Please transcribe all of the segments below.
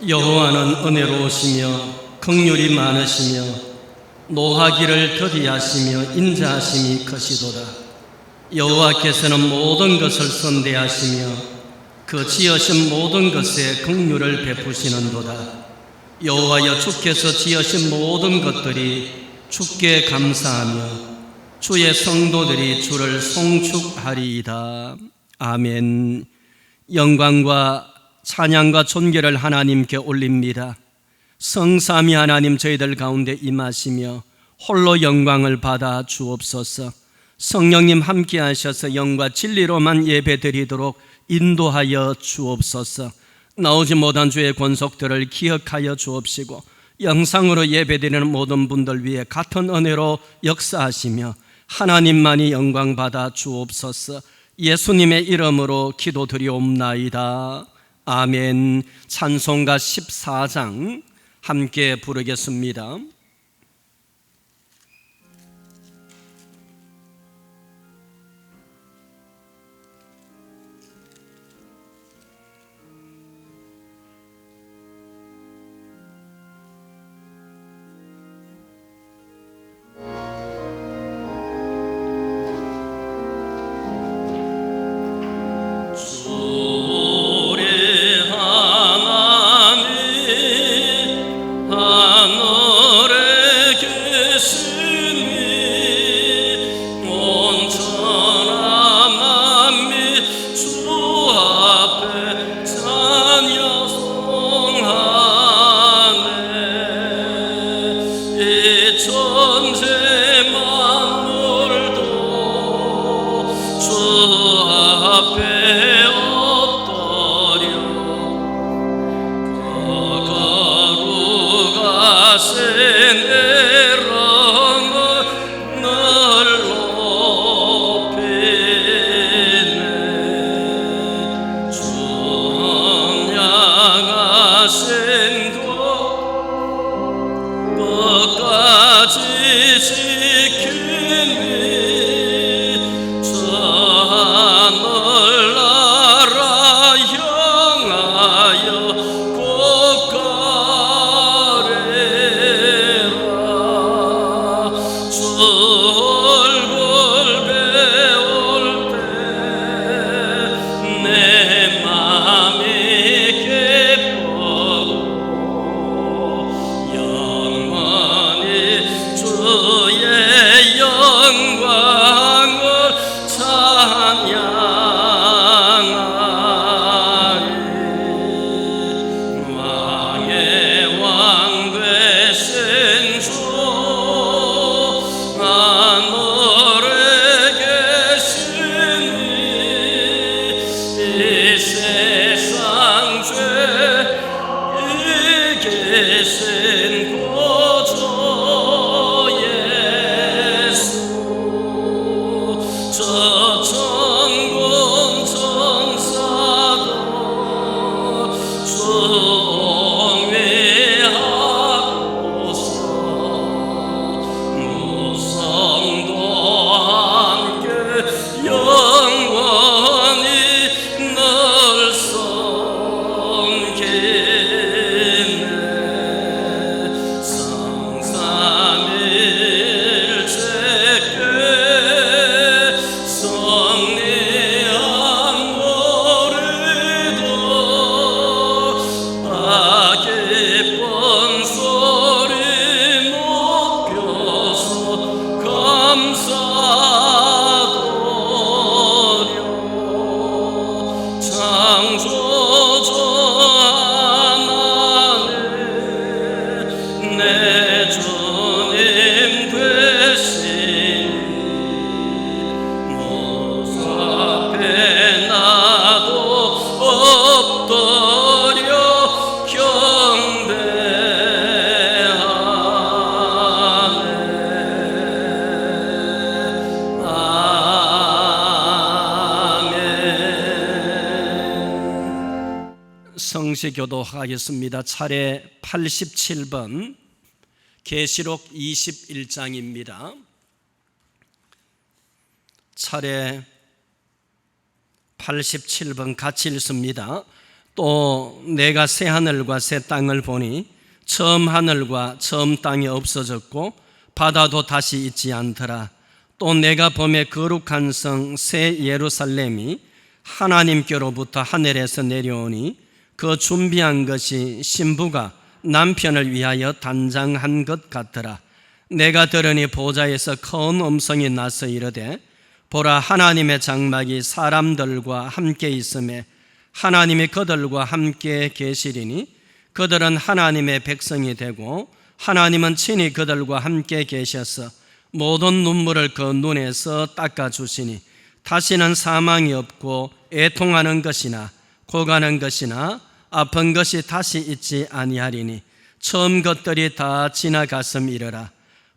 여호와는 은혜로우시며 긍휼이 많으시며 노하기를 더디하시며 인자하심이 크시도다. 여호와께서는 모든 것을 선대하시며 그 지으신 모든 것에 긍휼을 베푸시는도다. 여호와여, 주께서 지으신 모든 것들이 주께 감사하며 주의 성도들이 주를 송축하리이다. 아멘. 영광과 찬양과 존귀를 하나님께 올립니다. 성삼위 하나님, 저희들 가운데 임하시며 홀로 영광을 받아 주옵소서. 성령님 함께 하셔서 영과 진리로만 예배드리도록 인도하여 주옵소서. 나오지 못한 주의 권속들을 기억하여 주옵시고 영상으로 예배드리는 모든 분들 위해 같은 은혜로 역사하시며 하나님만이 영광 받아 주옵소서. 예수님의 이름으로 기도드리옵나이다. 아멘. 찬송가 14장 함께 부르겠습니다. 성시교도하겠습니다. 차례 87번 계시록 21장입니다. 차례 87번 같이 읽습니다. 또 내가 새 하늘과 새 땅을 보니 처음 하늘과 처음 땅이 없어졌고 바다도 다시 있지 않더라. 또 내가 보매 거룩한 성 새 예루살렘이 하나님께로부터 하늘에서 내려오니 그 준비한 것이 신부가 남편을 위하여 단장한 것 같더라. 내가 들으니 보좌에서 큰 음성이 나서 이르되 보라, 하나님의 장막이 사람들과 함께 있음에 하나님이 그들과 함께 계시리니 그들은 하나님의 백성이 되고 하나님은 친히 그들과 함께 계셔서 모든 눈물을 그 눈에서 닦아주시니 다시는 사망이 없고 애통하는 것이나 고가는 것이나 아픈 것이 다시 있지 아니하리니 처음 것들이 다 지나갔음이러라.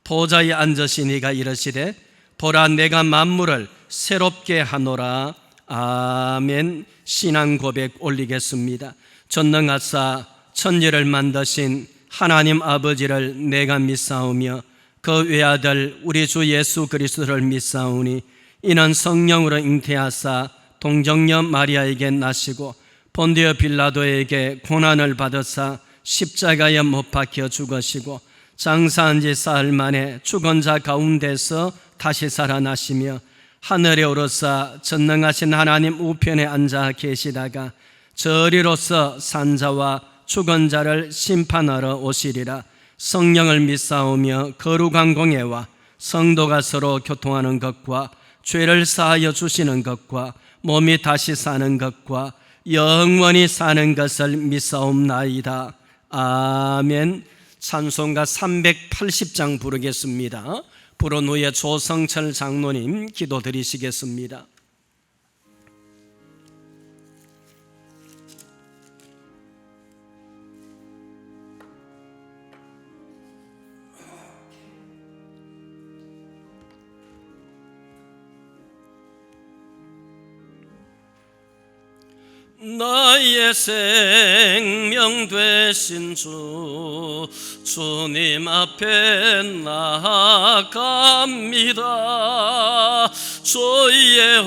보좌에 앉으신 이가 이르시되 보라, 내가 만물을 새롭게 하노라. 아멘. 신앙 고백 올리겠습니다. 전능하사 천지를 만드신 하나님 아버지를 내가 믿사오며 그 외아들 우리 주 예수 그리스도를 믿사오니 이는 성령으로 잉태하사 동정녀 마리아에게 나시고 본디오 빌라도에게 고난을 받으사 십자가에 못 박혀 죽으시고 장사한 지 사흘 만에 죽은 자 가운데서 다시 살아나시며 하늘에 오르사 전능하신 하나님 우편에 앉아 계시다가 저리로서 산자와 죽은 자를 심판하러 오시리라. 성령을 믿사오며 거룩한 공예와 성도가 서로 교통하는 것과 죄를 사하여 주시는 것과 몸이 다시 사는 것과 영원히 사는 것을 믿사옵나이다. 아멘. 찬송가 380장 부르겠습니다. 부른 후에 조성철 장로님 기도 드리시겠습니다. 나의 생명 되신 주님 앞에 나아갑니다. 주의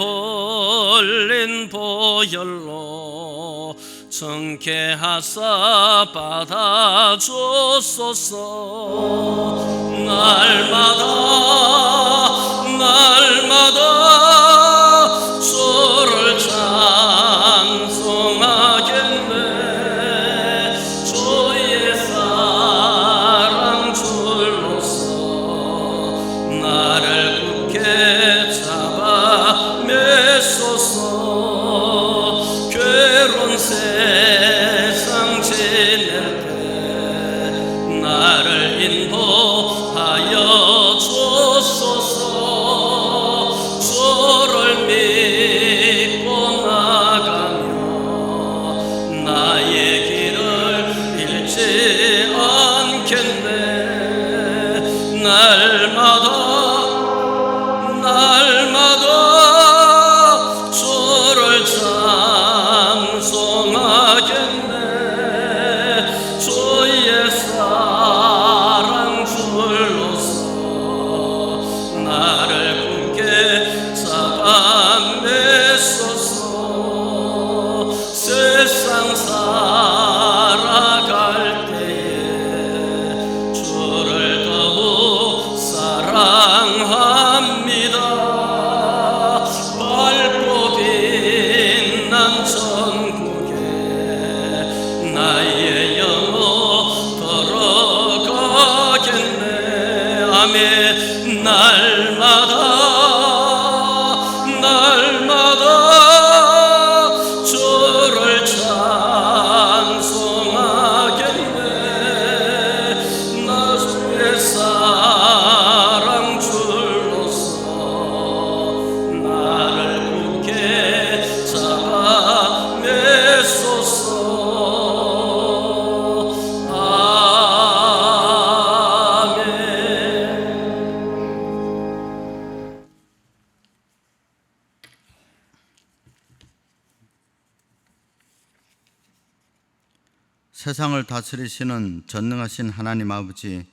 흘린 보혈로 정케하사 받아주소서. 날마다 주를 찬송하겠네. 주의 사랑 줄로서 나를 굳게 잡아 메소서. 괴로운 세상 지낼 때 나를 인도하여 주소서. 주를 믿고 나가며 나의 길을 잃지 않겠네. 날마다 주를 찬송하겠네. 주의 사랑 줄로서 나를 굳게 잡아 메소서. 세상 살아갈 때에 주를 더욱 사랑합니다. 밝고 빛난 천국에 나의 영혼 들어가겠네. 아멘. 날마다 주를 찬송하겠네. 나 주의 사랑 줄로서 나를 굳게 잡아 메소서. 세상을 다스리시는 전능하신 하나님 아버지,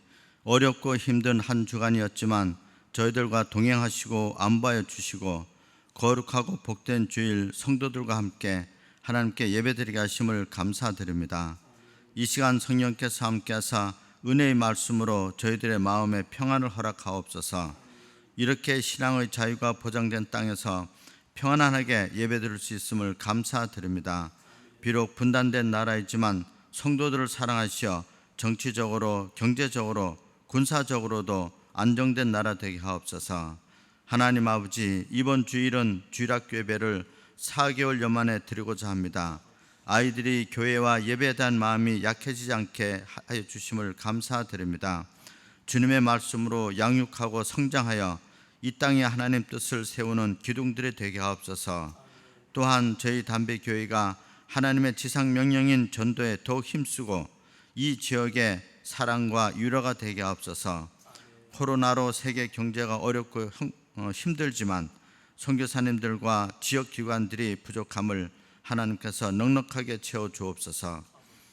어렵고 힘든 한 주간이었지만 저희들과 동행하시고 안보하여 주시고 거룩하고 복된 주일 성도들과 함께 하나님께 예배드리게 하심을 감사드립니다. 이 시간 성령께서 함께하사 은혜의 말씀으로 저희들의 마음에 평안을 허락하옵소서. 이렇게 신앙의 자유가 보장된 땅에서 평안하게 예배드릴 수 있음을 감사드립니다. 비록 분단된 나라이지만 성도들을 사랑하시어 정치적으로, 경제적으로, 군사적으로도 안정된 나라 되게 하옵소서. 하나님 아버지, 이번 주일은 주일학교 예배를 4개월여 만에 드리고자 합니다. 아이들이 교회와 예배에 대한 마음이 약해지지 않게 하여 주심을 감사드립니다. 주님의 말씀으로 양육하고 성장하여 이 땅에 하나님 뜻을 세우는 기둥들이 되게 하옵소서. 또한 저희 담배교회가 하나님의 지상명령인 전도에 더욱 힘쓰고 이 지역의 사랑과 위로가 되게 하옵소서. 코로나로 세계 경제가 어렵고 힘들지만 선교사님들과 지역기관들이 부족함을 하나님께서 넉넉하게 채워주옵소서.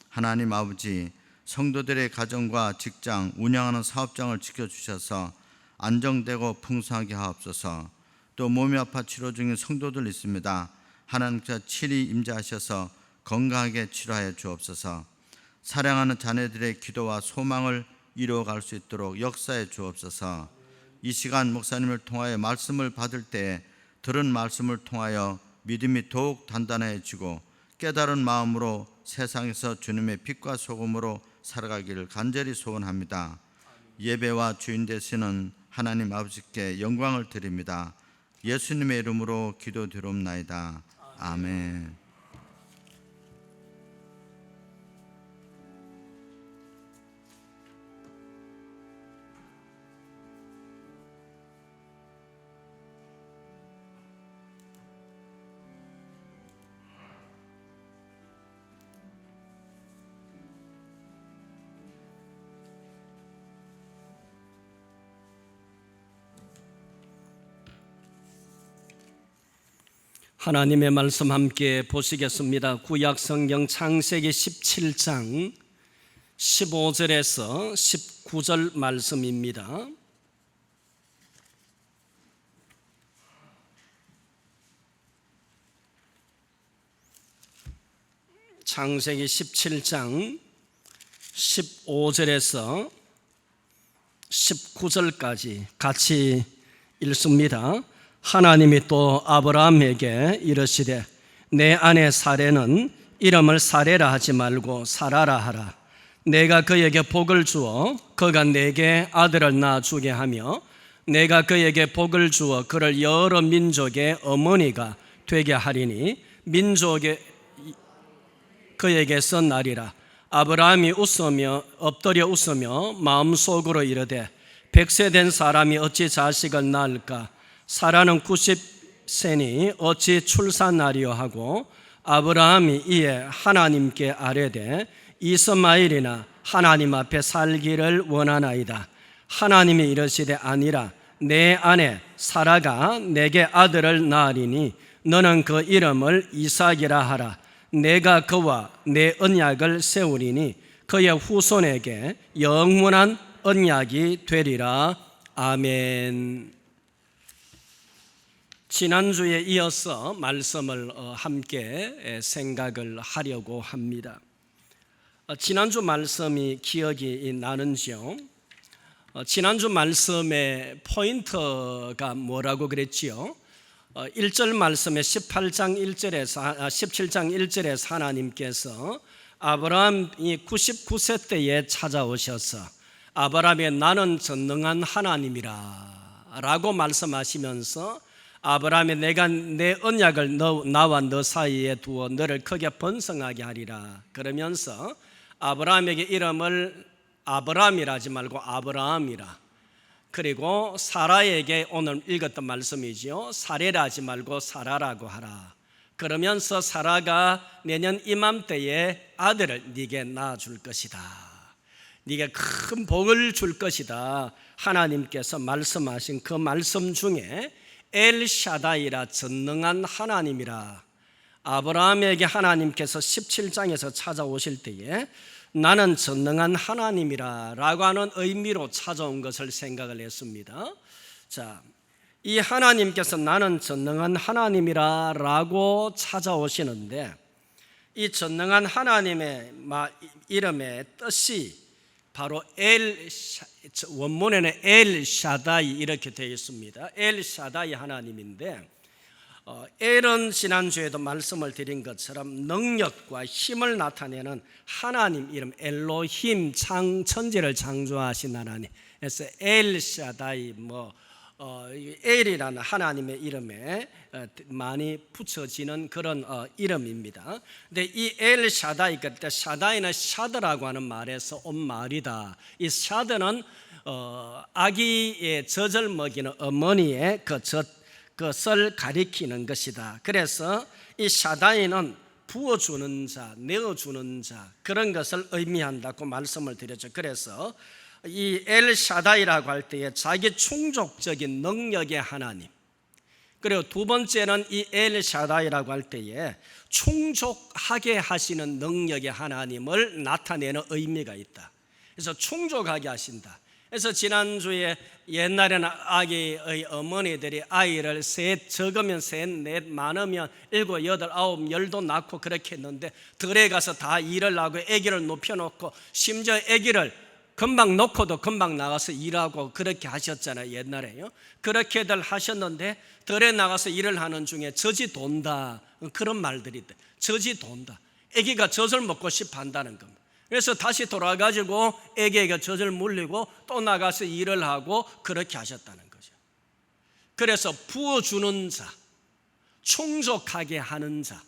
하나님 아버지, 성도들의 가정과 직장, 운영하는 사업장을 지켜주셔서 안정되고 풍성하게 하옵소서. 또 몸이 아파 치료 중인 성도들 있습니다. 하나님께서 친히 임재하셔서 건강하게 치료하여 주옵소서. 사랑하는 자녀들의 기도와 소망을 이루어갈 수 있도록 역사해 주옵소서. 이 시간 목사님을 통하여 말씀을 받을 때에 들은 말씀을 통하여 믿음이 더욱 단단해지고 깨달은 마음으로 세상에서 주님의 빛과 소금으로 살아가기를 간절히 소원합니다. 예배와 주인 되시는 하나님 아버지께 영광을 드립니다. 예수님의 이름으로 기도드리옵나이다. 아멘. 하나님의 말씀 함께 보시겠습니다. 구약 성경 창세기 17장 15절에서 19절 말씀입니다. 창세기 17장 15절에서 19절까지 같이 읽습니다. 하나님이 또 아브라함에게 이르시되 내 아내 사레는 이름을 사레라 하지 말고 사라라 하라. 내가 그에게 복을 주어 그가 내게 아들을 낳아주게 하며 내가 그에게 복을 주어 그를 여러 민족의 어머니가 되게 하리니 민족의 그에게서 나리라. 아브라함이 웃으며 엎드려 웃으며 마음속으로 이르되 100세 된 사람이 어찌 자식을 낳을까? 사라는 90세니 어찌 출산하리요 하고 아브라함이 이에 하나님께 아뢰되 이스마엘이나 하나님 앞에 살기를 원하나이다. 하나님이 이르시되 아니라 내 아내 사라가 내게 아들을 낳으리니 너는 그 이름을 이삭이라 하라. 내가 그와 내 언약을 세우리니 그의 후손에게 영원한 언약이 되리라. 아멘. 지난주에 이어서 말씀을 함께 생각을 하려고 합니다. 지난주 말씀이 기억이 나는지요? 지난주 말씀의 포인트가 뭐라고 그랬지요? 1절 말씀에 17장 1절에서 하나님께서 아브라함이 99세 때에 찾아오셔서 아브라함의 나는 전능한 하나님이라 라고 말씀하시면서 아브라함이 내가 내 언약을 나와 너 사이에 두어 너를 크게 번성하게 하리라 그러면서 아브라함에게 이름을 아브라함이라 하지 말고 아브라함이라, 그리고 사라에게 오늘 읽었던 말씀이지요, 사레라 하지 말고 사라라고 하라 그러면서 사라가 내년 이맘때에 아들을 네게 낳아줄 것이다, 네게 큰 복을 줄 것이다 하나님께서 말씀하신 그 말씀 중에 엘샤다이라 전능한 하나님이라, 아브라함에게 하나님께서 17장에서 찾아오실 때에 나는 전능한 하나님이라 라고 하는 의미로 찾아온 것을 생각을 했습니다. 자, 이 하나님께서 나는 전능한 하나님이라 라고 찾아오시는데 이 전능한 하나님의 이름의 뜻이 바로 원문에는 엘 샤다이 이렇게 되어 있습니다. 엘 샤다이 하나님인데, 엘은 지난주에도 말씀을 드린 것처럼 능력과 힘을 나타내는 하나님 이름, 엘로힘, 천지를 창조하신 하나님. 그래서 엘 샤다이, 엘이라는 하나님의 이름에 많이 붙여지는 그런 이름입니다. 근데 이 엘 샤다이, 그때 샤다이는 샤드라고 하는 말에서 온 말이다. 이 샤드는 아기의 젖을 먹이는 어머니의 그것을 가리키는 것이다. 그래서 이 샤다이는 부어주는 자, 내어주는 자, 그런 것을 의미한다고 말씀을 드렸죠. 그래서 이 엘 샤다이라고 할 때에 자기 충족적인 능력의 하나님, 그리고 두 번째는 이 엘 샤다이라고 할 때에 충족하게 하시는 능력의 하나님을 나타내는 의미가 있다. 그래서 충족하게 하신다. 그래서 지난주에 옛날에는 아기의 어머니들이 아이를 적으면 셋, 넷, 많으면 7, 8, 9, 10도 낳고 그렇게 했는데, 들에 가서 다 일을 하고 아기를 눕혀놓고 심지어 아기를 금방 놓고도 금방 나가서 일하고 그렇게 하셨잖아요, 옛날에요. 그렇게들 하셨는데 들에 나가서 일을 하는 중에 젖이 돈다, 그런 말들이 있대. 젖이 돈다, 아기가 젖을 먹고 싶어 한다는 겁니다. 그래서 다시 돌아가지고 아기에게 젖을 물리고 또 나가서 일을 하고 그렇게 하셨다는 거죠. 그래서 부어주는 자, 충족하게 하는 자,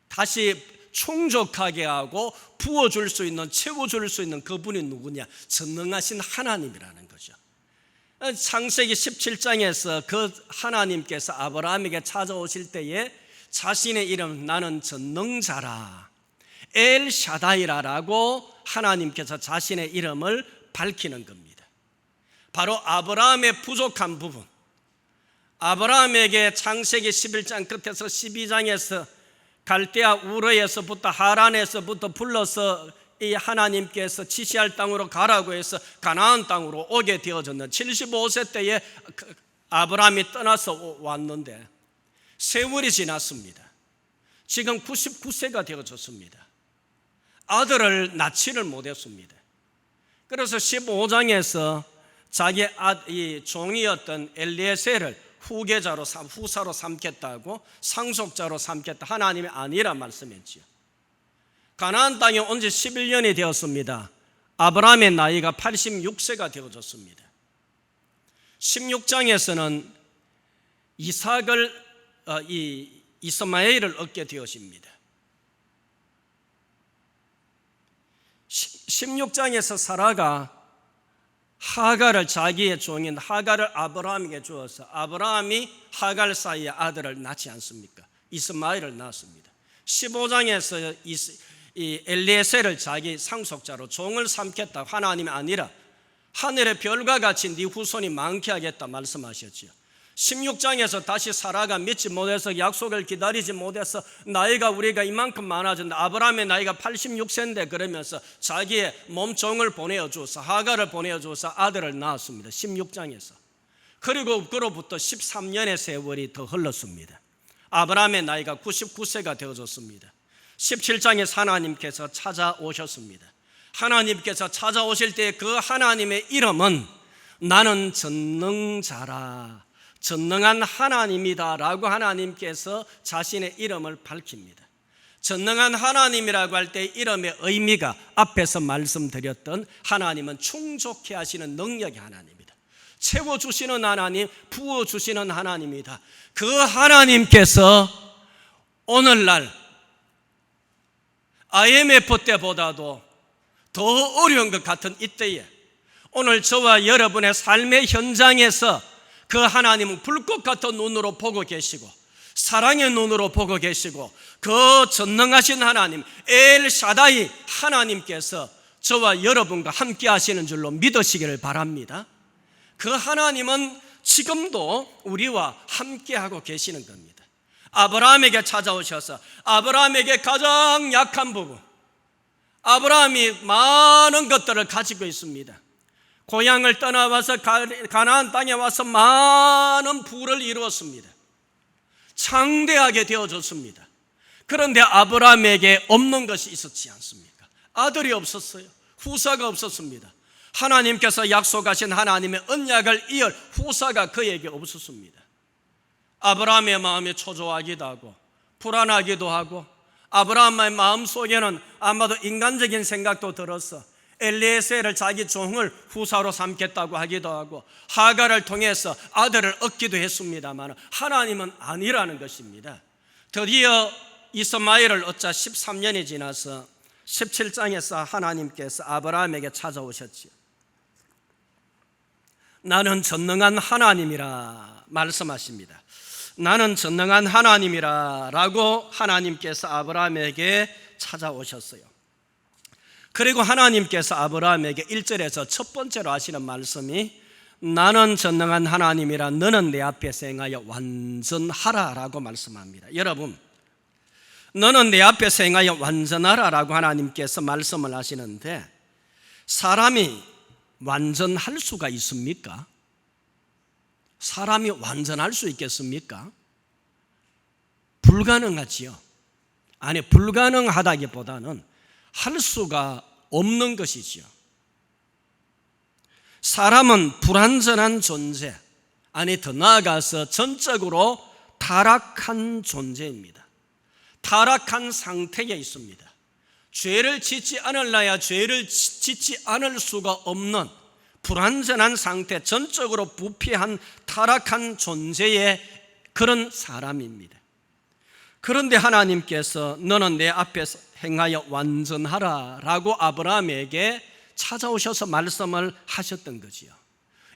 다시 충족하게 하고 부어줄 수 있는, 채워줄 수 있는 그분이 누구냐? 전능하신 하나님이라는 거죠. 창세기 17장에서 그 하나님께서 아브라함에게 찾아오실 때에 자신의 이름, 나는 전능자라, 엘 샤다이라라고 하나님께서 자신의 이름을 밝히는 겁니다. 바로 아브라함의 부족한 부분, 아브라함에게 창세기 11장 끝에서 12장에서 갈대아 우르에서부터 하란에서부터 불러서 이 하나님께서 지시할 땅으로 가라고 해서 가나안 땅으로 오게 되어졌는 75세 때에 아브라함이 떠나서 왔는데 세월이 지났습니다. 지금 99세가 되어졌습니다. 아들을 낳지를 못했습니다. 그래서 15장에서 자기 이 종이었던 엘리에셀을 후사로 삼겠다고, 상속자로 삼겠다, 하나님이 아니라 말씀했지요. 가나안 땅에 온 지 11년이 되었습니다. 아브라함의 나이가 86세가 되어졌습니다. 16장에서는 이스마엘을 얻게 되었습니다. 16장에서 사라가 하갈을, 자기의 종인 하갈을 아브라함에게 주어서 아브라함이 하갈 사이에 아들을 낳지 않습니까? 이스마엘을 낳았습니다. 15장에서 이 엘리에셀을 자기 상속자로 종을 삼겠다, 하나님이 아니라 하늘의 별과 같이 네 후손이 많게 하겠다 말씀하셨지요. 16장에서 다시 사라가 믿지 못해서 약속을 기다리지 못해서 나이가 우리가 이만큼 많아졌는데 아브라함의 나이가 86세인데 그러면서 자기의 몸종을 보내어줘서 하갈을 보내어줘서 아들을 낳았습니다. 16장에서. 그리고 그로부터 13년의 세월이 더 흘렀습니다. 아브라함의 나이가 99세가 되어졌습니다. 17장에 하나님께서 찾아오셨습니다. 하나님께서 찾아오실 때 그 하나님의 이름은 나는 전능자라, 전능한 하나님이다 라고 하나님께서 자신의 이름을 밝힙니다. 전능한 하나님이라고 할 때 이름의 의미가 앞에서 말씀드렸던 하나님은 충족해 하시는 능력의 하나님이다, 채워주시는 하나님, 부어주시는 하나님이다. 그 하나님께서 오늘날 IMF 때보다도 더 어려운 것 같은 이때에 오늘 저와 여러분의 삶의 현장에서 그 하나님은 불꽃 같은 눈으로 보고 계시고 사랑의 눈으로 보고 계시고 그 전능하신 하나님 엘 샤다이 하나님께서 저와 여러분과 함께 하시는 줄로 믿으시기를 바랍니다. 그 하나님은 지금도 우리와 함께 하고 계시는 겁니다. 아브라함에게 찾아오셔서 아브라함에게 가장 약한 부분, 아브라함이 많은 것들을 가지고 있습니다. 고향을 떠나와서 가나안 땅에 와서 많은 부를 이루었습니다. 창대하게 되어졌습니다. 그런데 아브라함에게 없는 것이 있었지 않습니까? 아들이 없었어요. 후사가 없었습니다. 하나님께서 약속하신 하나님의 언약을 이을 후사가 그에게 없었습니다. 아브라함의 마음이 초조하기도 하고 불안하기도 하고, 아브라함의 마음속에는 아마도 인간적인 생각도 들어서 엘리에셀을 자기 종을 후사로 삼겠다고 하기도 하고, 하갈을 통해서 아들을 얻기도 했습니다만 하나님은 아니라는 것입니다. 드디어 이스마엘을 얻자 13년이 지나서 17장에서 하나님께서 아브라함에게 찾아오셨지요. 나는 전능한 하나님이라 말씀하십니다. 나는 전능한 하나님이라 라고 하나님께서 아브라함에게 찾아오셨어요. 그리고 하나님께서 아브라함에게 1절에서 첫 번째로 하시는 말씀이 나는 전능한 하나님이라 너는 내 앞에서 행하여 완전하라 라고 말씀합니다. 여러분, 너는 내 앞에서 행하여 완전하라 라고 하나님께서 말씀을 하시는데, 사람이 완전할 수가 있습니까? 사람이 완전할 수 있겠습니까? 불가능하지요. 아니, 불가능하다기보다는 할 수가 없는 것이지요. 사람은 불완전한 존재, 아니 더 나아가서 전적으로 타락한 존재입니다. 타락한 상태에 있습니다. 죄를 짓지 않으려야 죄를 짓지 않을 수가 없는 불완전한 상태, 전적으로 부패한 타락한 존재의 그런 사람입니다. 그런데 하나님께서 너는 내 앞에서 행하여 완전하라 라고 아브라함에게 찾아오셔서 말씀을 하셨던 거지요.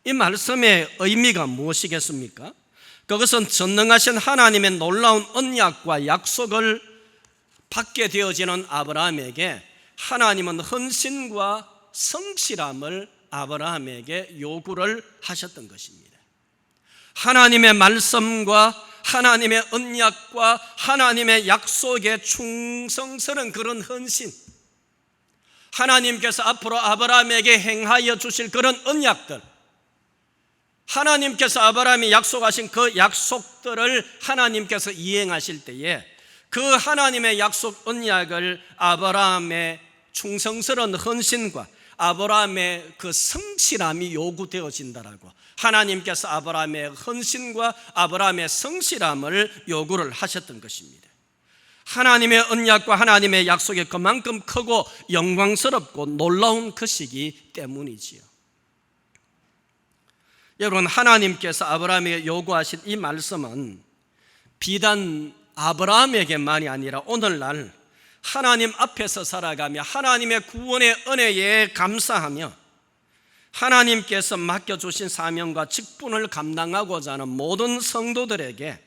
이 말씀의 의미가 무엇이겠습니까? 그것은 전능하신 하나님의 놀라운 언약과 약속을 받게 되어지는 아브라함에게 하나님은 헌신과 성실함을 아브라함에게 요구를 하셨던 것입니다. 하나님의 말씀과 하나님의 언약과 하나님의 약속에 충성스러운 그런 헌신, 하나님께서 앞으로 아브라함에게 행하여 주실 그런 언약들, 하나님께서 아브라함이 약속하신 그 약속들을 하나님께서 이행하실 때에 그 하나님의 약속 언약을 아브라함의 충성스러운 헌신과 아브라함의 그 성실함이 요구되어진다라고 하나님께서 아브라함의 헌신과 아브라함의 성실함을 요구를 하셨던 것입니다. 하나님의 언약과 하나님의 약속이 그만큼 크고 영광스럽고 놀라운 것이기 때문이지요. 여러분, 하나님께서 아브라함에게 요구하신 이 말씀은 비단 아브라함에게만이 아니라 오늘날 하나님 앞에서 살아가며 하나님의 구원의 은혜에 감사하며 하나님께서 맡겨주신 사명과 직분을 감당하고자 하는 모든 성도들에게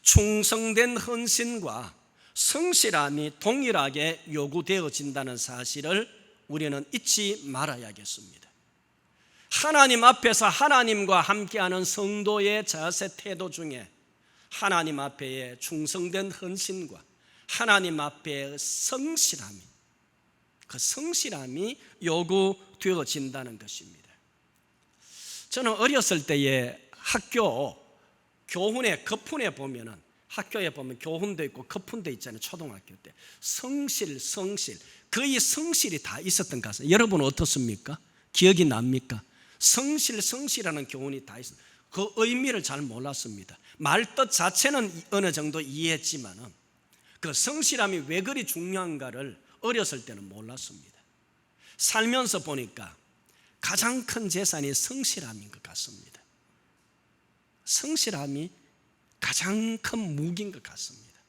충성된 헌신과 성실함이 동일하게 요구되어진다는 사실을 우리는 잊지 말아야겠습니다. 하나님 앞에서 하나님과 함께하는 성도의 자세 태도 중에 하나님 앞에 충성된 헌신과 하나님 앞에 성실함이, 그 성실함이 요구되어진다는 것입니다. 저는 어렸을 때에 학교 교훈의 거푼에 보면은, 학교에 보면 교훈도 있고 거푼도 있잖아요. 초등학교 때 성실 거의 성실이 다 있었던 것 같아요. 여러분은 어떻습니까? 기억이 납니까? 성실하는 교훈이 다 있어요. 그 의미를 잘 몰랐습니다. 말뜻 자체는 어느 정도 이해했지만은 그 성실함이 왜 그리 중요한가를 어렸을 때는 몰랐습니다. 살면서 보니까 가장 큰 재산이 성실함인 것 같습니다. 성실함이 가장 큰 무기인 것 같습니다.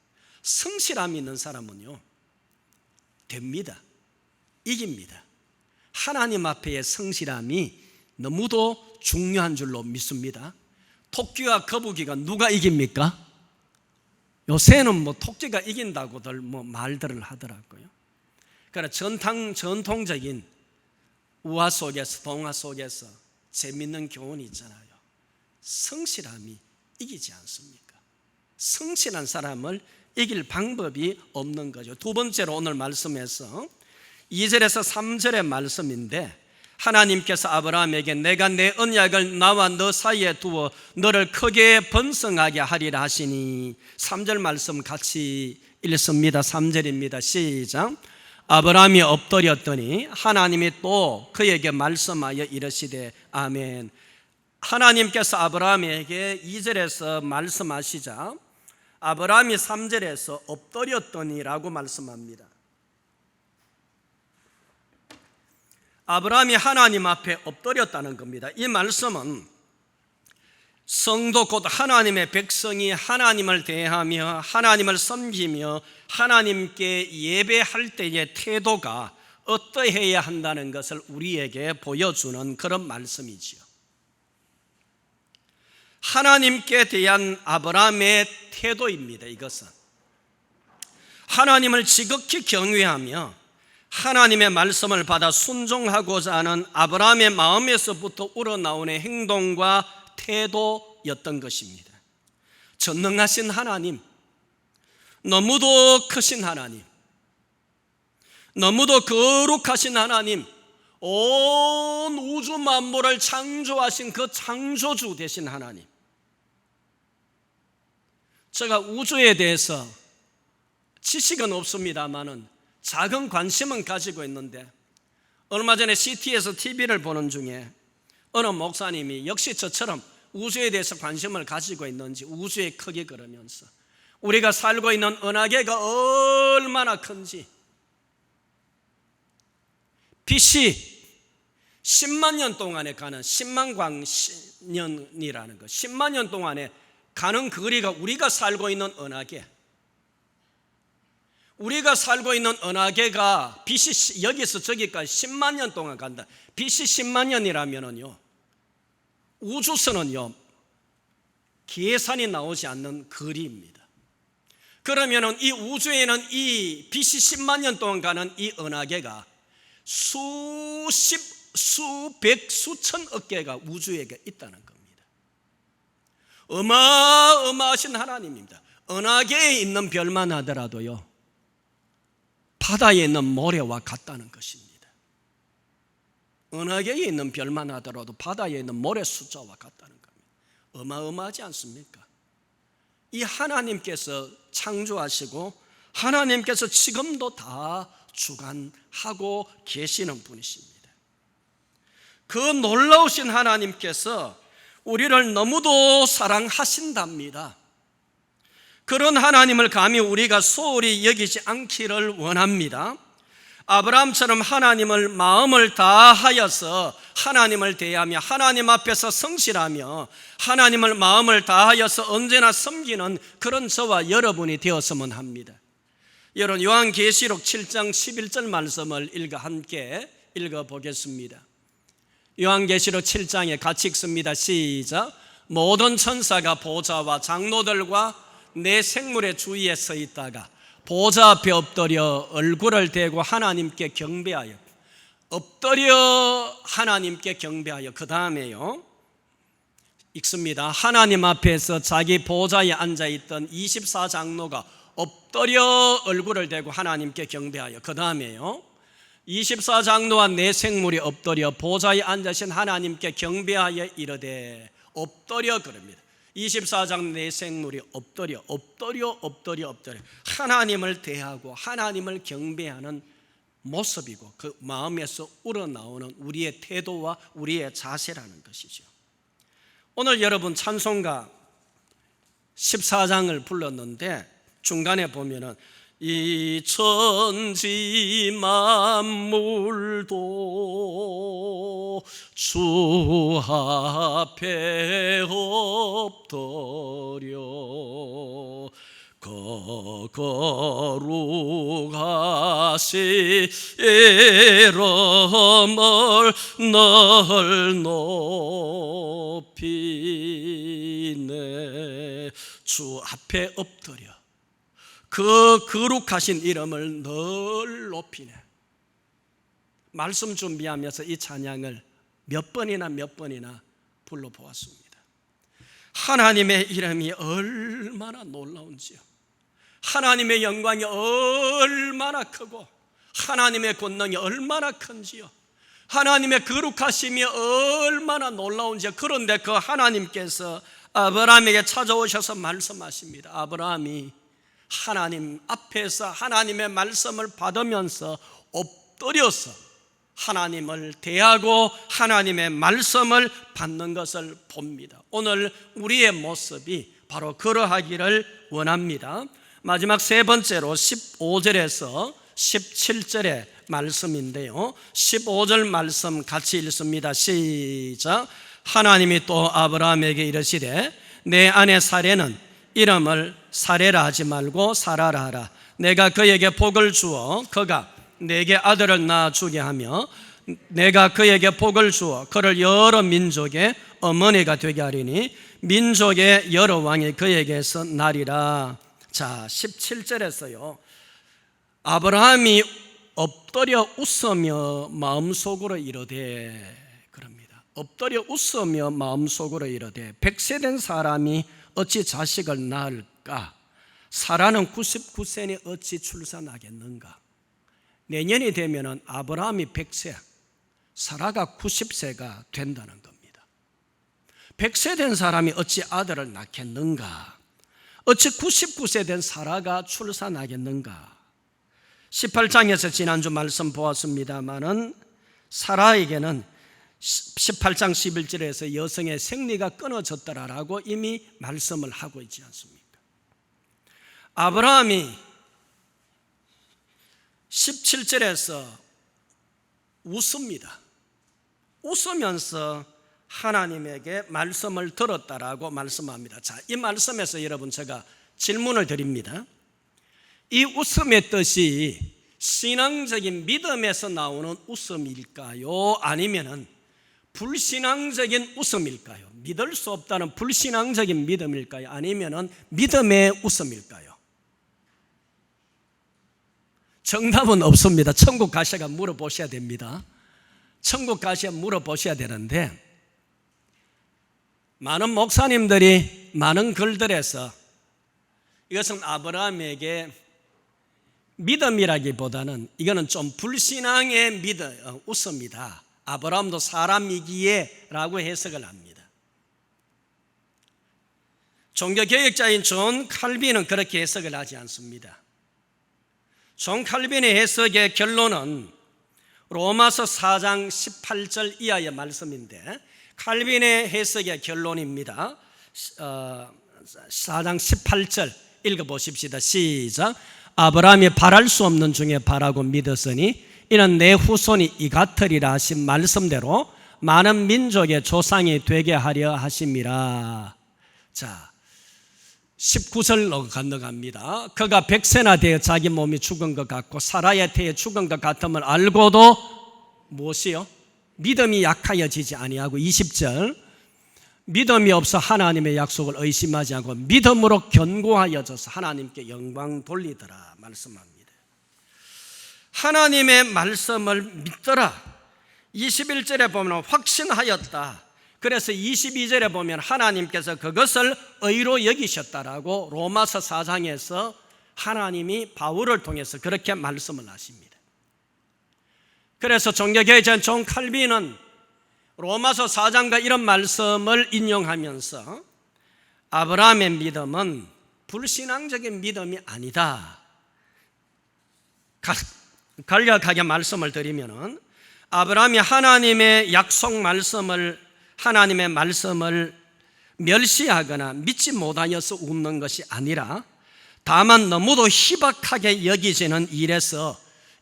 성실함이 있는 사람은요, 됩니다. 이깁니다. 하나님 앞에의 성실함이 너무도 중요한 줄로 믿습니다. 토끼와 거북이가 누가 이깁니까? 요새는 뭐 토끼가 이긴다고들 뭐 말들을 하더라고요. 그러나 전통적인 우화 속에서, 동화 속에서 재밌는 교훈이 있잖아요. 성실함이 이기지 않습니까? 성실한 사람을 이길 방법이 없는 거죠. 두 번째로 오늘 말씀에서 2절에서 3절의 말씀인데, 하나님께서 아브라함에게 내가 내 언약을 나와 너 사이에 두어 너를 크게 번성하게 하리라 하시니, 3절 말씀 같이 읽습니다. 3절입니다. 시작. 아브라함이 엎드렸더니 하나님이 또 그에게 말씀하여 이르시되 아멘. 하나님께서 아브라함에게 2절에서 말씀하시자 아브라함이 3절에서 엎드렸더니라고 말씀합니다. 아브라함이 하나님 앞에 엎드렸다는 겁니다. 이 말씀은 성도 곧 하나님의 백성이 하나님을 대하며 하나님을 섬기며 하나님께 예배할 때의 태도가 어떠해야 한다는 것을 우리에게 보여주는 그런 말씀이지요. 하나님께 대한 아브라함의 태도입니다. 이것은 하나님을 지극히 경외하며 하나님의 말씀을 받아 순종하고자 하는 아브라함의 마음에서부터 우러나오는 행동과 태도였던 것입니다. 전능하신 하나님, 너무도 크신 하나님, 너무도 거룩하신 하나님, 온 우주 만물을 창조하신 그 창조주 되신 하나님. 제가 우주에 대해서 지식은 없습니다만은 작은 관심은 가지고 있는데 얼마 전에 CT에서 TV를 보는 중에 어느 목사님이 역시 저처럼 우주에 대해서 관심을 가지고 있는지 우주의 크기 그러면서 우리가 살고 있는 은하계가 얼마나 큰지 빛이 10만 년 동안에 가는 10만 광년이라는 것 10만 년 동안에 가는 거리가 우리가 살고 있는 은하계 우리가 살고 있는 은하계가 빛이 여기서 저기까지 10만 년 동안 간다. 빛이 10만 년이라면요 우주선은요 계산이 나오지 않는 거리입니다. 그러면은 이 우주에는 이 빛이 10만 년 동안 가는 이 은하계가 수십, 수백, 수천억 개가 우주에 있다는 겁니다. 어마어마하신 하나님입니다. 은하계에 있는 별만 하더라도요 바다에 있는 모래와 같다는 것입니다. 은하계에 있는 별만 하더라도 바다에 있는 모래 숫자와 같다는 겁니다. 어마어마하지 않습니까? 이 하나님께서 창조하시고 하나님께서 지금도 다 주관하고 계시는 분이십니다. 그 놀라우신 하나님께서 우리를 너무도 사랑하신답니다. 그런 하나님을 감히 우리가 소홀히 여기지 않기를 원합니다. 아브라함처럼 하나님을 마음을 다하여서 하나님을 대하며 하나님 앞에서 성실하며 하나님을 마음을 다하여서 언제나 섬기는 그런 저와 여러분이 되었으면 합니다. 여러분 요한계시록 7장 11절 말씀을 함께 읽어보겠습니다. 요한계시록 7장에 같이 읽습니다. 시작. 모든 천사가 보좌와 장로들과 내 생물의 주위에 서 있다가 보좌 앞에 엎드려 얼굴을 대고 하나님께 경배하여 엎드려 하나님께 경배하여 그 다음에요 읽습니다. 하나님 앞에서 자기 보좌에 앉아있던 24장로가 엎드려 얼굴을 대고 하나님께 경배하여 그 다음에요 24장로와 내 생물이 엎드려 보좌에 앉으신 하나님께 경배하여 이르되 엎드려 그럽니다. 24장 내 생물이 엎드려 하나님을 대하고 하나님을 경배하는 모습이고 그 마음에서 우러나오는 우리의 태도와 우리의 자세라는 것이죠. 오늘 여러분 찬송가 14장을 불렀는데 중간에 보면은 이 천지 만물도 주 앞에 엎드려 거룩하시 이름을 늘 높이네. 주 앞에 엎드려 그 거룩하신 이름을 늘 높이네. 말씀 준비하면서 이 찬양을 몇 번이나 불러보았습니다. 하나님의 이름이 얼마나 놀라운지요, 하나님의 영광이 얼마나 크고 하나님의 권능이 얼마나 큰지요, 하나님의 거룩하심이 얼마나 놀라운지요. 그런데 그 하나님께서 아브라함에게 찾아오셔서 말씀하십니다. 아브라함이 하나님 앞에서 하나님의 말씀을 받으면서 엎드려서 하나님을 대하고 하나님의 말씀을 받는 것을 봅니다. 오늘 우리의 모습이 바로 그러하기를 원합니다. 마지막 세 번째로 15절에서 17절의 말씀인데요, 15절 말씀 같이 읽습니다. 시작. 하나님이 또 아브라함에게 이르시되 내 아내 사레는 이름을 사레라 하지 말고 사라라 하라. 내가 그에게 복을 주어 그가 내게 아들을 낳아 주게 하며 내가 그에게 복을 주어 그를 여러 민족의 어머니가 되게 하리니 민족의 여러 왕이 그에게서 나리라. 자, 17절에서요, 아브라함이 엎드려 웃으며 마음속으로 이르되, 그럽니다. 엎드려 웃으며 마음속으로 이르되 100세 된 사람이 어찌 자식을 낳을까? 사라는 99세니 어찌 출산하겠는가? 내년이 되면 아브라함이 100세, 사라가 90세가 된다는 겁니다. 100세 된 사람이 어찌 아들을 낳겠는가? 어찌 99세 된 사라가 출산하겠는가? 18장에서 지난주 말씀 보았습니다마는 사라에게는 18장 11절에서 여성의 생리가 끊어졌더라라고 이미 말씀을 하고 있지 않습니까? 아브라함이 17절에서 웃습니다. 웃으면서 하나님에게 말씀을 들었다라고 말씀합니다. 자, 이 말씀에서 여러분 제가 질문을 드립니다. 이 웃음의 뜻이 신앙적인 믿음에서 나오는 웃음일까요? 아니면은 불신앙적인 웃음일까요? 믿을 수 없다는 불신앙적인 믿음일까요? 아니면은 믿음의 웃음일까요? 정답은 없습니다. 천국 가셔가 물어보셔야 됩니다. 천국 가셔야 물어보셔야 되는데, 많은 목사님들이 많은 글들에서 이것은 아브라함에게 믿음이라기보다는 이거는 좀 불신앙의 웃음이다, 아브라함도 사람이기에 라고 해석을 합니다. 종교개혁자인 존 칼빈은 그렇게 해석을 하지 않습니다. 존 칼빈의 해석의 결론은 로마서 4장 18절 이하의 말씀인데, 칼빈의 해석의 결론입니다. 4장 18절 읽어보십시다. 시작. 아브라함이 바랄 수 없는 중에 바라고 믿었으니 이는 내 후손이 이 같으리라 하신 말씀대로 많은 민족의 조상이 되게 하려 하심이라. 자, 19절로 건너갑니다. 그가 100세나 되어 자기 몸이 죽은 것 같고 사라의 태에 죽은 것 같음을 알고도 무엇이요? 믿음이 약하여지지 아니하고, 20절, 믿음이 없어 하나님의 약속을 의심하지 않고 믿음으로 견고하여져서 하나님께 영광 돌리더라 말씀합니다. 하나님의 말씀을 믿더라. 21절에 보면 확신하였다. 그래서 22절에 보면 하나님께서 그것을 의로 여기셨다라고 로마서 4장에서 하나님이 바울을 통해서 그렇게 말씀을 하십니다. 그래서 종교개혁자 존 칼빈은 로마서 4장과 이런 말씀을 인용하면서 아브라함의 믿음은 불신앙적인 믿음이 아니다, 간략하게 말씀을 드리면, 아브라함이 하나님의 약속 말씀을, 하나님의 말씀을 멸시하거나 믿지 못하여서 웃는 것이 아니라 다만 너무도 희박하게 여기지는 일에서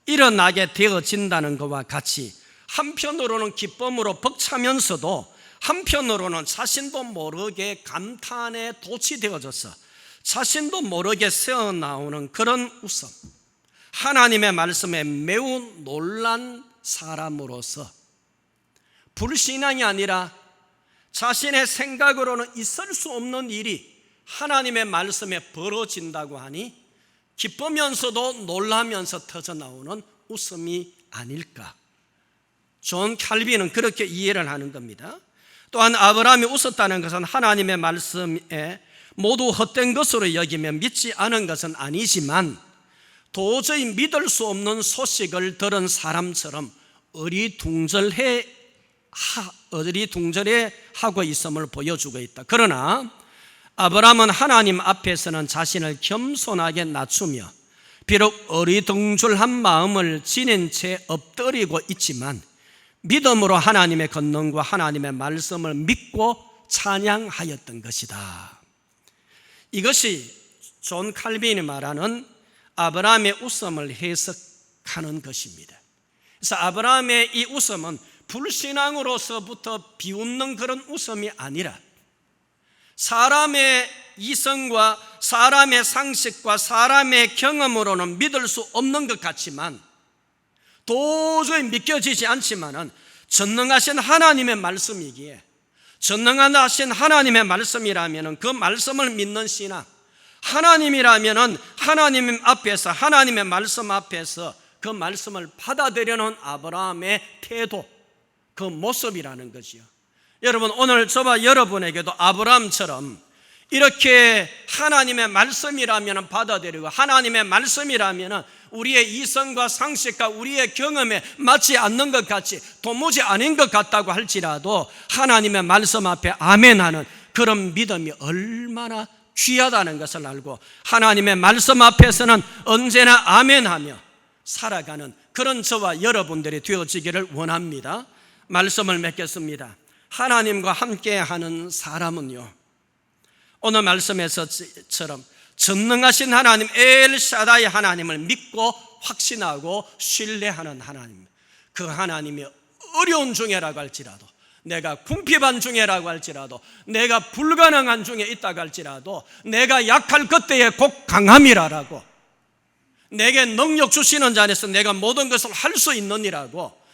일어나게 되어진다는 것과 같이 한편으로는 기쁨으로 벅차면서도 한편으로는 자신도 모르게 감탄에 도취되어져서 자신도 모르게 새어나오는 그런 웃음, 하나님의 말씀에 매우 놀란 사람으로서 불신앙이 아니라 자신의 생각으로는 있을 수 없는 일이 하나님의 말씀에 벌어진다고 하니 기쁘면서도 놀라면서 터져나오는 웃음이 아닐까. 존 칼빈은 그렇게 이해를 하는 겁니다. 또한 아브라함이 웃었다는 것은 하나님의 말씀에 모두 헛된 것으로 여기면 믿지 않은 것은 아니지만 도저히 믿을 수 없는 소식을 들은 사람처럼 어리둥절해 하고 있음을 보여주고 있다. 그러나 아브라함은 하나님 앞에서는 자신을 겸손하게 낮추며 비록 어리둥절한 마음을 지닌 채 엎드리고 있지만 믿음으로 하나님의 권능과 하나님의 말씀을 믿고 찬양하였던 것이다. 이것이 존 칼빈이 말하는 아브라함의 웃음을 해석하는 것입니다. 그래서 아브라함의 이 웃음은 불신앙으로서부터 비웃는 그런 웃음이 아니라 사람의 이성과 사람의 상식과 사람의 경험으로는 믿을 수 없는 것 같지만, 도저히 믿겨지지 않지만은 전능하신 하나님의 말씀이기에, 전능하신 하나님의 말씀이라면은 그 말씀을 믿는 신앙, 하나님이라면은 하나님 앞에서, 하나님의 말씀 앞에서 그 말씀을 받아들이는 아브라함의 태도, 그 모습이라는 것이요. 여러분, 오늘 저와 여러분에게도 아브라함처럼 이렇게 하나님의 말씀이라면 받아들이고, 하나님의 말씀이라면 우리의 이성과 상식과 우리의 경험에 맞지 않는 것 같이, 도무지 아닌 것 같다고 할지라도 하나님의 말씀 앞에 아멘하는 그런 믿음이 얼마나 귀하다는 것을 알고, 하나님의 말씀 앞에서는 언제나 아멘하며 살아가는 그런 저와 여러분들이 되어지기를 원합니다. 말씀을 맺겠습니다. 하나님과 함께하는 사람은요, 오늘 말씀에서처럼 전능하신 하나님 엘샤다이 하나님을 믿고 확신하고 신뢰하는 하나님, 그 하나님이 어려운 중에라고 할지라도, 내가 궁핍한 중에라고 할지라도, 내가 불가능한 중에 있다고 할지라도, 내가 약할 그때에 곧 강함이라라고, 내게 능력 주시는 자 안에서 내가 모든 것을 할 수 있느니라고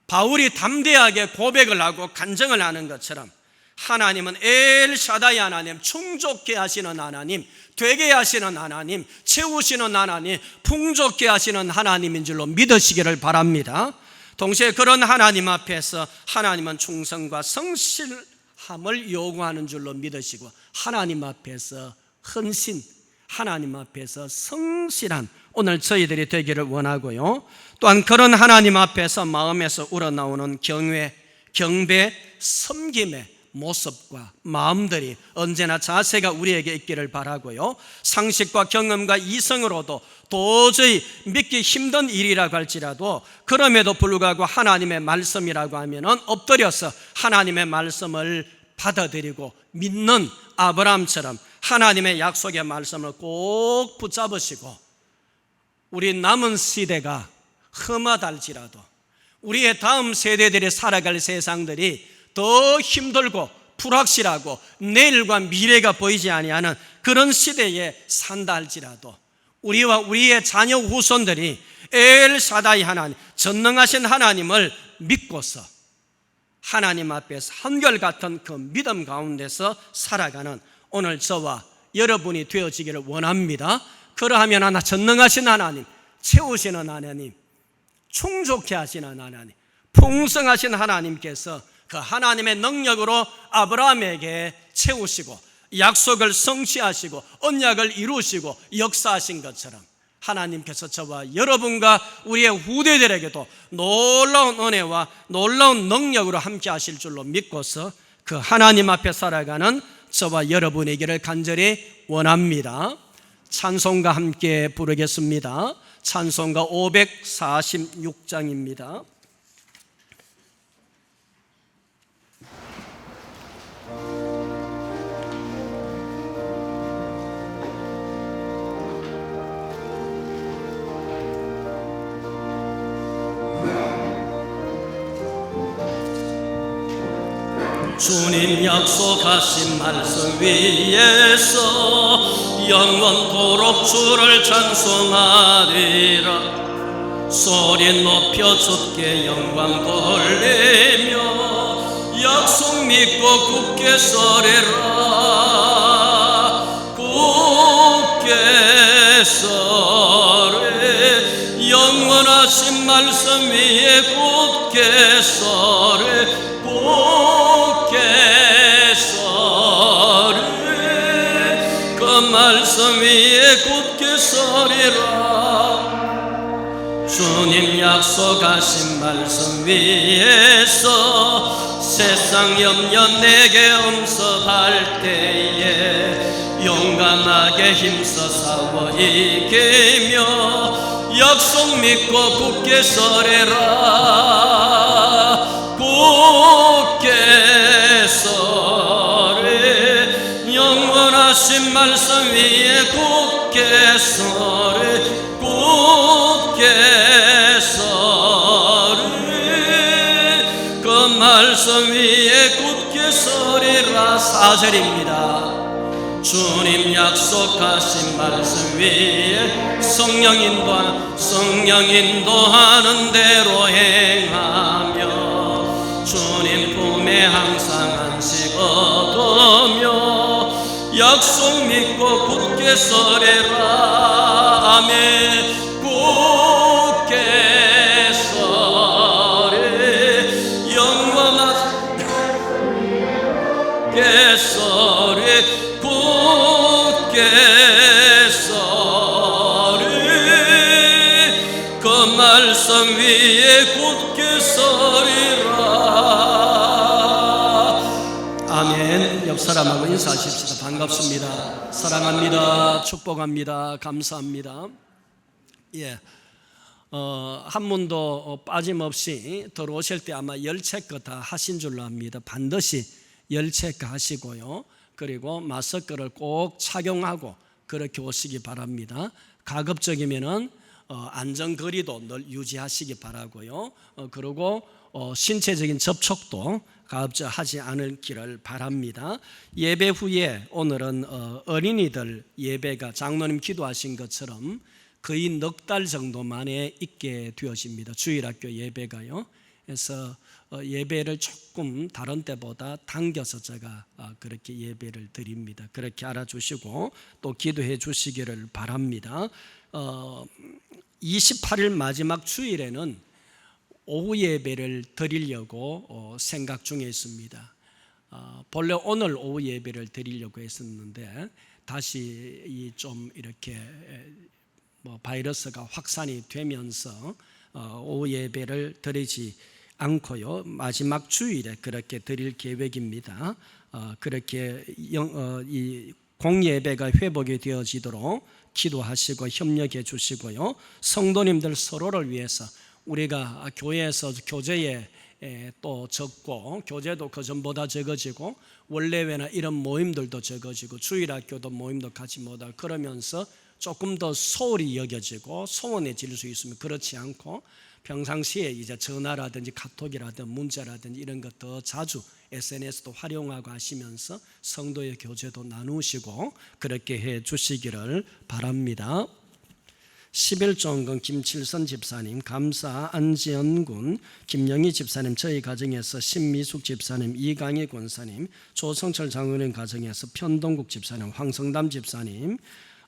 바울이 담대하게 고백을 하고 간증을 하는 것처럼, 하나님은 엘샤다이 하나님, 충족케 하시는 하나님, 되게 하시는 하나님, 채우시는 하나님, 풍족케 하시는 하나님인 줄로 믿으시기를 바랍니다. 동시에 그런 하나님 앞에서 하나님은 충성과 성실함을 요구하는 줄로 믿으시고, 하나님 앞에서 헌신, 하나님 앞에서 성실한 오늘 저희들이 되기를 원하고요. 또한 그런 하나님 앞에서 마음에서 우러나오는 경외, 경배, 섬김의 모습과 마음들이 언제나 자세가 우리에게 있기를 바라고요. 상식과 경험과 이성으로도 도저히 믿기 힘든 일이라고 할지라도, 그럼에도 불구하고 하나님의 말씀이라고 하면 엎드려서 하나님의 말씀을 받아들이고 믿는 아브라함처럼 하나님의 약속의 말씀을 꼭 붙잡으시고, 우리 남은 시대가 험하달지라도, 우리의 다음 세대들이 살아갈 세상들이 더 힘들고 불확실하고 내일과 미래가 보이지 아니하는 그런 시대에 산다 할지라도, 우리와 우리의 자녀 후손들이 엘샤다이 하나님, 전능하신 하나님을 믿고서 하나님 앞에서 한결같은 그 믿음 가운데서 살아가는 오늘 저와 여러분이 되어지기를 원합니다. 그러하면 하나, 전능하신 하나님, 채우시는 하나님, 충족케 하시는 하나님, 풍성하신 하나님께서 그 하나님의 능력으로 아브라함에게 채우시고 약속을 성취하시고 언약을 이루시고 역사하신 것처럼, 하나님께서 저와 여러분과 우리의 후대들에게도 놀라운 은혜와 놀라운 능력으로 함께 하실 줄로 믿고서 그 하나님 앞에 살아가는 저와 여러분이기를 간절히 원합니다. 찬송가 함께 부르겠습니다. 찬송가 546장입니다. 주님 약속하신 말씀 위에서 영원토록 주를 찬송하리라. 소리 높여 주께 영광 돌리며 약속 믿고 굳게 서리라. 굳게 서리, 영원하신 말씀 위에 굳게 서리. 그 말씀 위에 굳게 서리라. 주님 약속하신 말씀 위에서 세상 염려 내게 엄습할 때에 용감하게 힘써 싸워 이기며 약속 믿고 굳게 서래라. 굳게 서래. 영원하신 말씀 위에 굳게 서래. 굳게 서래. 그 말씀 위에 굳게 서리라. 4절입니다. 주님 약속하신 말씀 위에 성령 인도하는 대로 행하며 주님 품에 항상 안식 얻으며 약속 믿고 굳게 서래라. 아멘. 굳게 서래. 영원하게 서래. 굳게 서리. 그 말씀 위에 굳게 서리라. 아멘. 옆 사람하고 인사하십시다. 반갑습니다. 사랑합니다. 축복합니다. 감사합니다. 예. 한 분도 빠짐없이 들어오실 때 아마 열체크 다 하신 줄로 압니다. 반드시 열체크 하시고요. 그리고 마스크를 꼭 착용하고 그렇게 오시기 바랍니다. 가급적이면은 안전거리도 늘 유지하시기 바라고요. 그리고 신체적인 접촉도 가급적 하지 않기를 바랍니다. 예배 후에 오늘은 어린이들 예배가 장로님 기도하신 것처럼 거의 넉 달 정도 만에 있게 되어집니다. 주일학교 예배가요. 그래서 예배를 조금 다른 때보다 당겨서 제가 그렇게 예배를 드립니다. 그렇게 알아주시고 또 기도해 주시기를 바랍니다. 28일 마지막 주일에는 오후 예배를 드리려고 생각 중에 있습니다. 본래 오늘 오후 예배를 드리려고 했었는데 다시 좀 이렇게 바이러스가 확산이 되면서 오후 예배를 드리지 않고요. 마지막 주일에 그렇게 드릴 계획입니다. 그렇게 이 공예배가 회복이 되어지도록 기도하시고 협력해 주시고요. 성도님들 서로를 위해서 우리가 교회에서 교제에 또 적고 교제도 그전보다 적어지고 원래회나 이런 모임들도 적어지고 주일학교도 모임도 같이 못하고 그러면서 조금 더 소홀히 여겨지고 소원해질 수 있으면 그렇지 않고 평상시에 이제 전화라든지 카톡이라든지 문자라든지 이런 것 더 자주 SNS도 활용하고 하시면서 성도의 교제도 나누시고 그렇게 해 주시기를 바랍니다. 11종근 김칠선 집사님, 감사 안지연군, 김영희 집사님, 저희 가정에서 신미숙 집사님, 이강희 권사님, 조성철 장로님 가정에서 편동국 집사님, 황성담 집사님,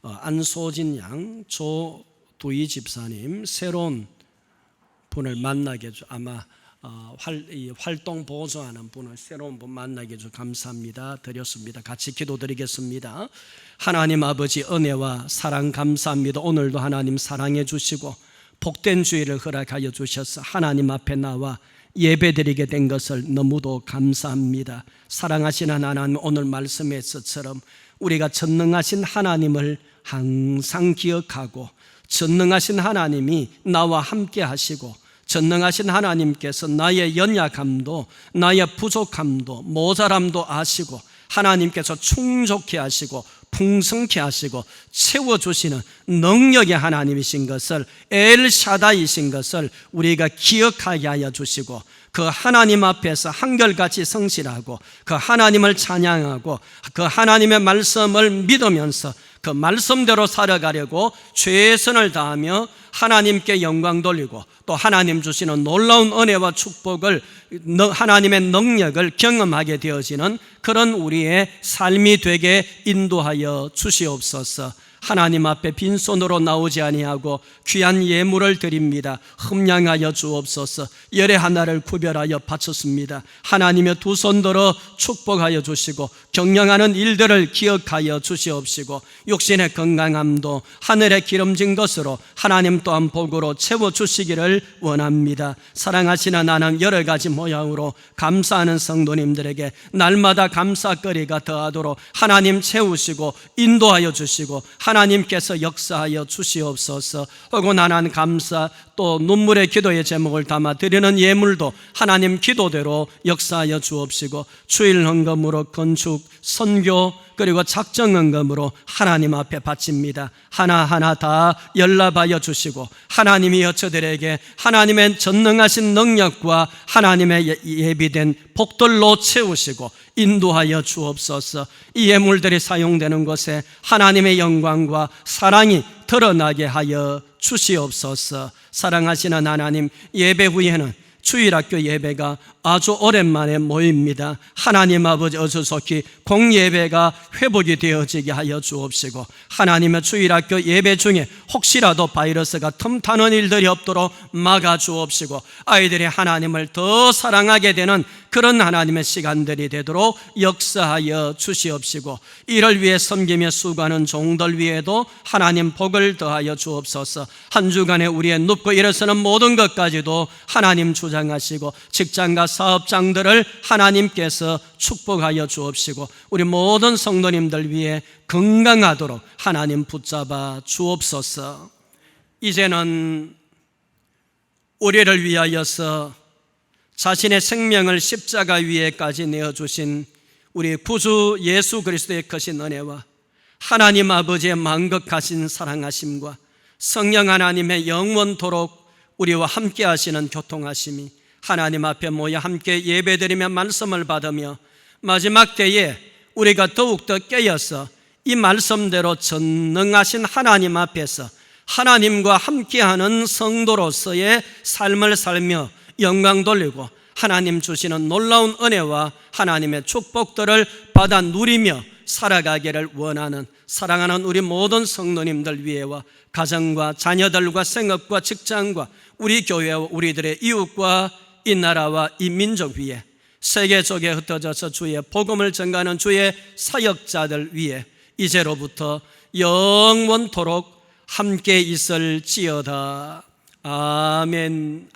안소진 양, 조두희 집사님, 새로운 분을 만나게 해주 아마 활동 보조하는 분을 새로운 분 만나게 해주 감사합니다. 드렸습니다. 같이 기도드리겠습니다. 하나님 아버지 은혜와 사랑 감사합니다. 오늘도 하나님 사랑해 주시고 복된 주일을 허락하여 주셔서 하나님 앞에 나와 예배드리게 된 것을 너무도 감사합니다. 사랑하시는 하나님, 오늘 말씀에서처럼 우리가 전능하신 하나님을 항상 기억하고 전능하신 하나님이 나와 함께 하시고 전능하신 하나님께서 나의 연약함도 나의 부족함도 모자람도 아시고 하나님께서 충족케 하시고 풍성케 하시고 채워주시는 능력의 하나님이신 것을 엘샤다이신 것을 우리가 기억하게 하여 주시고 그 하나님 앞에서 한결같이 성실하고 그 하나님을 찬양하고 그 하나님의 말씀을 믿으면서 그 말씀대로 살아가려고 최선을 다하며 하나님께 영광 돌리고 또 하나님 주시는 놀라운 은혜와 축복을 하나님의 능력을 경험하게 되어지는 그런 우리의 삶이 되게 인도하여 주시옵소서. 하나님 앞에 빈손으로 나오지 아니하고 귀한 예물을 드립니다. 흠량하여 주옵소서. 열의 하나를 구별하여 바쳤습니다. 하나님의 두 손 들어 축복하여 주시고 경영하는 일들을 기억하여 주시옵시고 육신의 건강함도 하늘에 기름진 것으로 하나님 또한 복으로 채워주시기를 원합니다. 사랑하시는 하나님, 여러 가지 모양으로 감사하는 성도님들에게 날마다 감사거리가 더하도록 하나님 채우시고 인도하여 주시고 하나님께서 역사하여 주시옵소서. 혹은 하나님 감사 또 눈물의 기도의 제목을 담아 드리는 예물도 하나님 기도대로 역사하여 주옵시고 주일 헌금으로 건축, 선교 그리고 작정 헌금으로 하나님 앞에 바칩니다. 하나하나 다 연락하여 주시고 하나님이 여처들에게 하나님의 전능하신 능력과 하나님의 예비된 복들로 채우시고 인도하여 주옵소서. 이 예물들이 사용되는 곳에 하나님의 영광과 사랑이 드러나게 하여 주시옵소서. 사랑하시는 하나님, 예배 후에는 주일학교 예배가 아주 오랜만에 모입니다. 하나님 아버지 어수속히 공예배가 회복이 되어지게 하여 주옵시고 하나님의 주일학교 예배 중에 혹시라도 바이러스가 틈타는 일들이 없도록 막아 주옵시고 아이들이 하나님을 더 사랑하게 되는 그런 하나님의 시간들이 되도록 역사하여 주시옵시고 이를 위해 섬기며 수고하는 종들 위에도 하나님 복을 더하여 주옵소서. 한 주간에 우리의 눕고 일어서는 모든 것까지도 하나님 주장하시고 직장과 사업장들을 하나님께서 축복하여 주옵시고 우리 모든 성도님들 위해 건강하도록 하나님 붙잡아 주옵소서. 이제는 우리를 위하여서 자신의 생명을 십자가 위에까지 내어주신 우리 구주 예수 그리스도의 크신 은혜와 하나님 아버지의 만극하신 사랑하심과 성령 하나님의 영원토록 우리와 함께 하시는 교통하심이 하나님 앞에 모여 함께 예배드리며 말씀을 받으며 마지막 때에 우리가 더욱더 깨어서 이 말씀대로 전능하신 하나님 앞에서 하나님과 함께하는 성도로서의 삶을 살며 영광 돌리고 하나님 주시는 놀라운 은혜와 하나님의 축복들을 받아 누리며 살아가기를 원하는 사랑하는 우리 모든 성도님들 위해와 가정과 자녀들과 생업과 직장과 우리 교회와 우리들의 이웃과 이 나라와 이 민족 위에 세계적에 흩어져서 주의 복음을 전가하는 주의 사역자들 위에 이제로부터 영원토록 함께 있을지어다. 아멘.